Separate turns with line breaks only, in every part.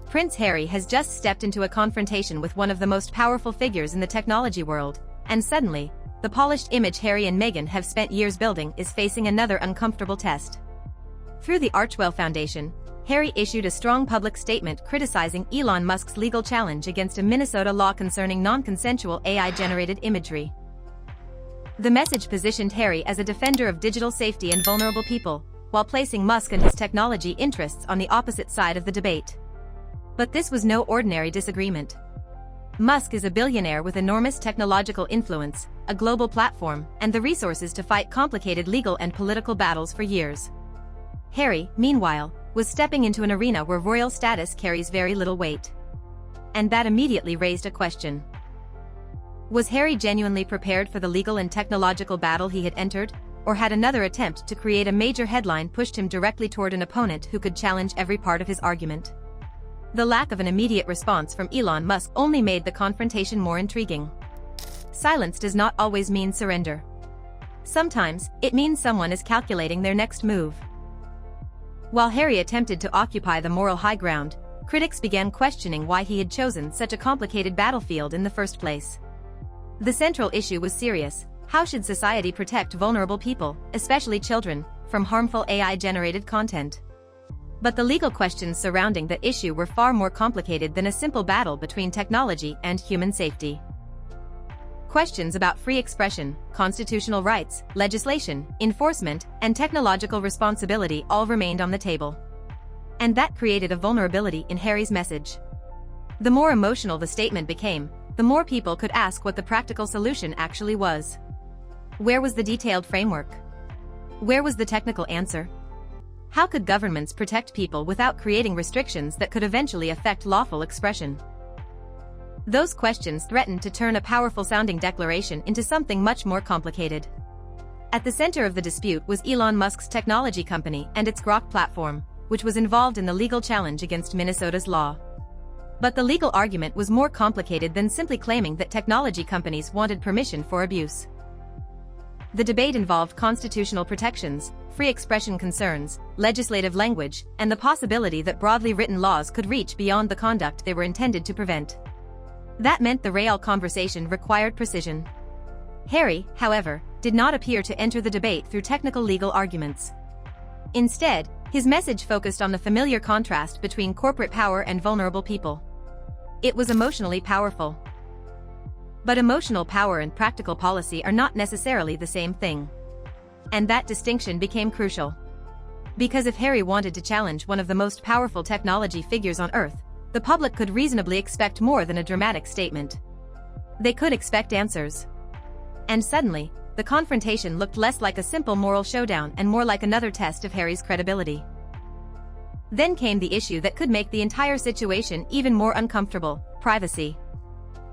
Prince Harry has just stepped into a confrontation with one of the most powerful figures in the technology world, and suddenly, the polished image Harry and Meghan have spent years building is facing another uncomfortable test. Through the Archewell Foundation, Harry issued a strong public statement criticizing Elon Musk's legal challenge against a Minnesota law concerning non-consensual AI-generated imagery. The message positioned Harry as a defender of digital safety and vulnerable people, while placing Musk and his technology interests on the opposite side of the debate. But this was no ordinary disagreement. Musk is a billionaire with enormous technological influence, a global platform, and the resources to fight complicated legal and political battles for years. Harry, meanwhile, was stepping into an arena where royal status carries very little weight. And that immediately raised a question. Was Harry genuinely prepared for the legal and technological battle he had entered, or had another attempt to create a major headline pushed him directly toward an opponent who could challenge every part of his argument? The lack of an immediate response from Elon Musk only made the confrontation more intriguing. Silence does not always mean surrender. Sometimes, it means someone is calculating their next move. While Harry attempted to occupy the moral high ground, critics began questioning why he had chosen such a complicated battlefield in the first place. The central issue was serious: how should society protect vulnerable people, especially children, from harmful AI-generated content? But the legal questions surrounding the issue were far more complicated than a simple battle between technology and human safety. Questions about free expression, constitutional rights, legislation, enforcement, and technological responsibility all remained on the table. And that created a vulnerability in Harry's message. The more emotional the statement became, the more people could ask what the practical solution actually was. Where was the detailed framework? Where was the technical answer? How could governments protect people without creating restrictions that could eventually affect lawful expression? Those questions threatened to turn a powerful-sounding declaration into something much more complicated. At the center of the dispute was Elon Musk's technology company and its Grok platform, which was involved in the legal challenge against Minnesota's law. But the legal argument was more complicated than simply claiming that technology companies wanted permission for abuse. The debate involved constitutional protections, free expression concerns, legislative language, and the possibility that broadly written laws could reach beyond the conduct they were intended to prevent. That meant the real conversation required precision. Harry, however, did not appear to enter the debate through technical legal arguments. Instead, his message focused on the familiar contrast between corporate power and vulnerable people. It was emotionally powerful. But emotional power and practical policy are not necessarily the same thing. And that distinction became crucial. Because if Harry wanted to challenge one of the most powerful technology figures on Earth, the public could reasonably expect more than a dramatic statement. They could expect answers. And suddenly, the confrontation looked less like a simple moral showdown and more like another test of Harry's credibility. Then came the issue that could make the entire situation even more uncomfortable: privacy.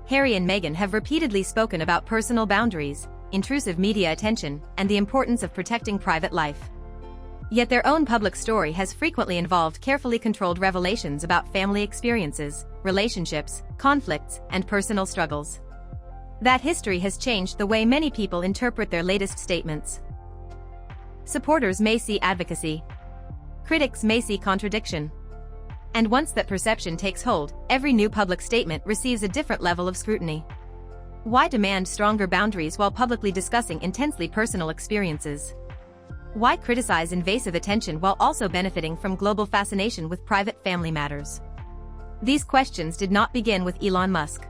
Harry and Meghan have repeatedly spoken about personal boundaries, intrusive media attention, and the importance of protecting private life. Yet their own public story has frequently involved carefully controlled revelations about family experiences, relationships, conflicts, and personal struggles. That history has changed the way many people interpret their latest statements. Supporters may see advocacy. Critics may see contradiction. And once that perception takes hold, every new public statement receives a different level of scrutiny. Why demand stronger boundaries while publicly discussing intensely personal experiences? Why criticize invasive attention while also benefiting from global fascination with private family matters? These questions did not begin with Elon Musk.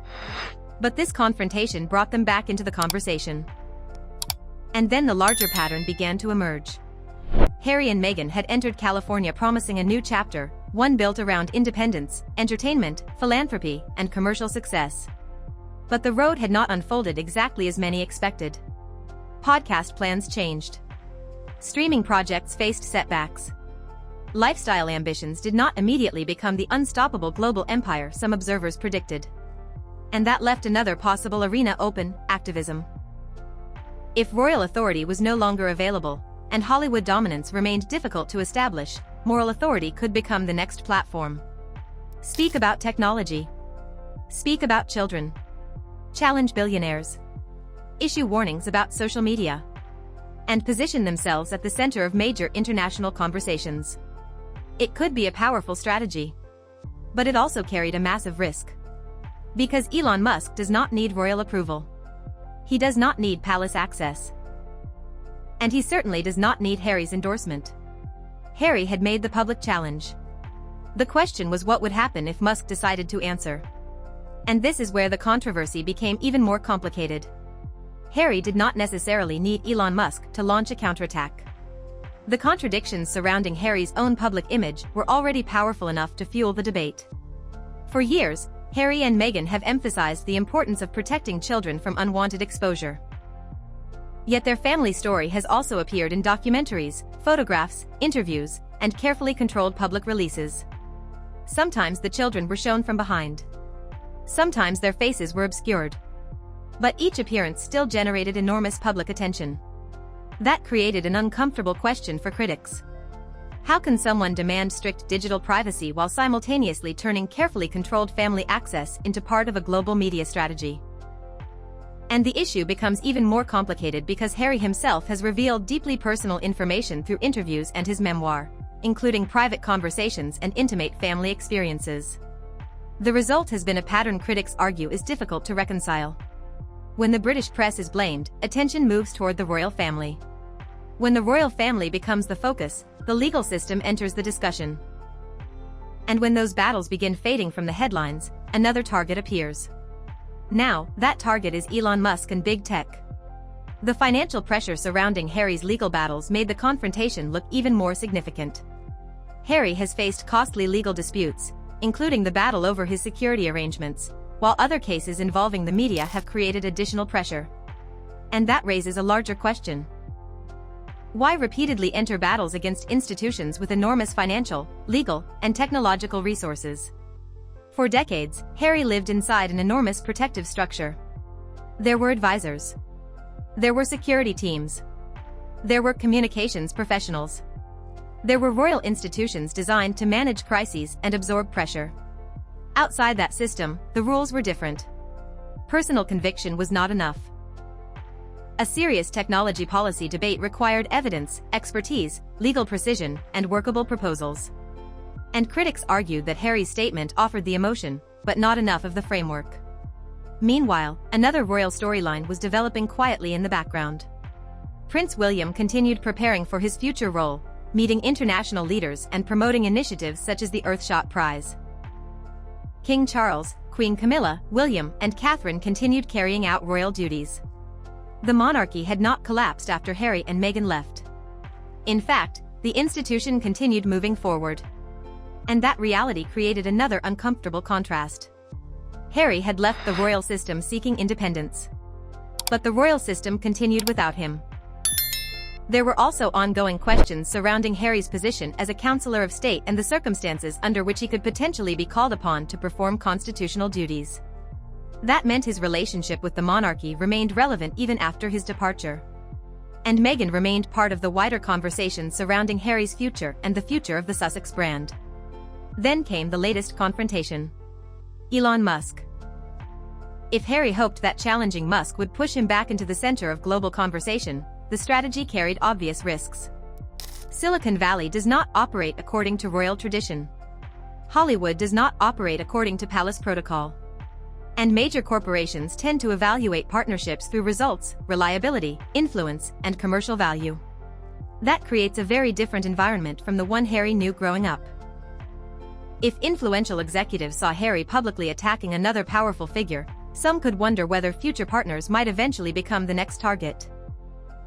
But this confrontation brought them back into the conversation. And then the larger pattern began to emerge. Harry and Meghan had entered California promising a new chapter, one built around independence, entertainment, philanthropy, and commercial success. But the road had not unfolded exactly as many expected. Podcast plans changed. Streaming projects faced setbacks. Lifestyle ambitions did not immediately become the unstoppable global empire some observers predicted. And that left another possible arena open: activism. If royal authority was no longer available, and Hollywood dominance remained difficult to establish, moral authority could become the next platform. Speak about technology. Speak about children. Challenge billionaires. Issue warnings about social media. And position themselves at the center of major international conversations. It could be a powerful strategy. But it also carried a massive risk. Because Elon Musk does not need royal approval. He does not need palace access. And he certainly does not need Harry's endorsement. Harry had made the public challenge. The question was what would happen if Musk decided to answer. And this is where the controversy became even more complicated. Harry did not necessarily need Elon Musk to launch a counterattack. The contradictions surrounding Harry's own public image were already powerful enough to fuel the debate. For years, Harry and Meghan have emphasized the importance of protecting children from unwanted exposure. Yet their family story has also appeared in documentaries, photographs, interviews, and carefully controlled public releases. Sometimes the children were shown from behind. Sometimes their faces were obscured. But each appearance still generated enormous public attention. That created an uncomfortable question for critics. How can someone demand strict digital privacy while simultaneously turning carefully controlled family access into part of a global media strategy? And the issue becomes even more complicated because Harry himself has revealed deeply personal information through interviews and his memoir, including private conversations and intimate family experiences. The result has been a pattern critics argue is difficult to reconcile. When the British press is blamed, attention moves toward the royal family. When the royal family becomes the focus, the legal system enters the discussion. And when those battles begin fading from the headlines, another target appears. Now, that target is Elon Musk and big tech. The financial pressure surrounding Harry's legal battles made the confrontation look even more significant. Harry has faced costly legal disputes, including the battle over his security arrangements, while other cases involving the media have created additional pressure. And that raises a larger question. Why repeatedly enter battles against institutions with enormous financial, legal, and technological resources? For decades, Harry lived inside an enormous protective structure. There were advisors. There were security teams. There were communications professionals. There were royal institutions designed to manage crises and absorb pressure. Outside that system, the rules were different. Personal conviction was not enough. A serious technology policy debate required evidence, expertise, legal precision, and workable proposals. And critics argued that Harry's statement offered the emotion, but not enough of the framework. Meanwhile, another royal storyline was developing quietly in the background. Prince William continued preparing for his future role, meeting international leaders and promoting initiatives such as the Earthshot Prize. King Charles, Queen Camilla, William, and Catherine continued carrying out royal duties. The monarchy had not collapsed after Harry and Meghan left. In fact, the institution continued moving forward. And that reality created another uncomfortable contrast. Harry had left the royal system seeking independence. But the royal system continued without him. There were also ongoing questions surrounding Harry's position as a counselor of state and the circumstances under which he could potentially be called upon to perform constitutional duties. That meant his relationship with the monarchy remained relevant even after his departure. And Meghan remained part of the wider conversation surrounding Harry's future and the future of the Sussex brand. Then came the latest confrontation. Elon Musk. If Harry hoped that challenging Musk would push him back into the center of global conversation, the strategy carried obvious risks. Silicon Valley does not operate according to royal tradition. Hollywood does not operate according to palace protocol. And major corporations tend to evaluate partnerships through results, reliability, influence, and commercial value. That creates a very different environment from the one Harry knew growing up. If influential executives saw Harry publicly attacking another powerful figure, some could wonder whether future partners might eventually become the next target.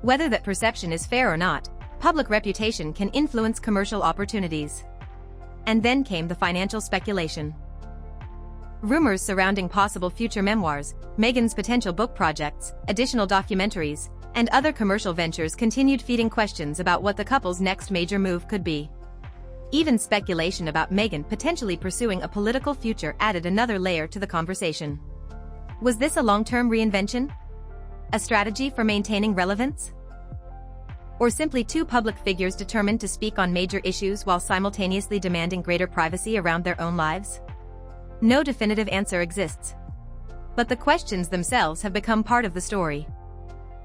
Whether that perception is fair or not, public reputation can influence commercial opportunities. And then came the financial speculation. Rumors surrounding possible future memoirs, Meghan's potential book projects, additional documentaries, and other commercial ventures continued feeding questions about what the couple's next major move could be. Even speculation about Meghan potentially pursuing a political future added another layer to the conversation. Was this a long-term reinvention? A strategy for maintaining relevance? Or simply two public figures determined to speak on major issues while simultaneously demanding greater privacy around their own lives? No definitive answer exists. But the questions themselves have become part of the story.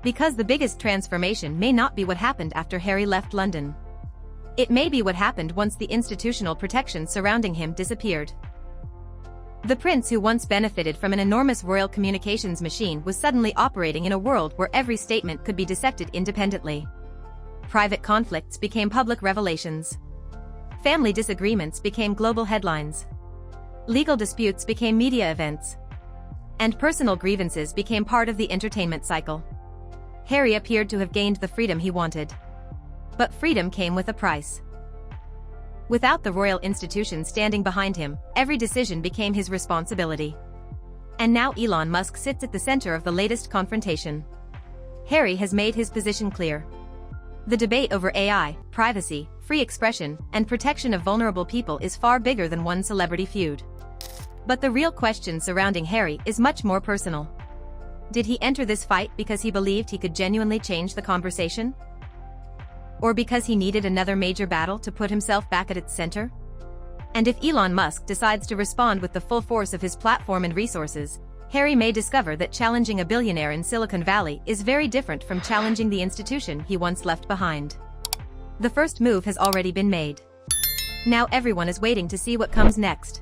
Because the biggest transformation may not be what happened after Harry left London. It may be what happened once the institutional protection surrounding him disappeared. The prince who once benefited from an enormous royal communications machine was suddenly operating in a world where every statement could be dissected independently. Private conflicts became public revelations. Family disagreements became global headlines. Legal disputes became media events. And personal grievances became part of the entertainment cycle. Harry appeared to have gained the freedom he wanted. But freedom came with a price. Without the royal institution standing behind him, every decision became his responsibility. And now Elon Musk sits at the center of the latest confrontation. Harry has made his position clear. The debate over AI, privacy, free expression, and protection of vulnerable people is far bigger than one celebrity feud. But the real question surrounding Harry is much more personal. Did he enter this fight because he believed he could genuinely change the conversation? Or because he needed another major battle to put himself back at its center? And if Elon Musk decides to respond with the full force of his platform and resources, Harry may discover that challenging a billionaire in Silicon Valley is very different from challenging the institution he once left behind. The first move has already been made. Now everyone is waiting to see what comes next.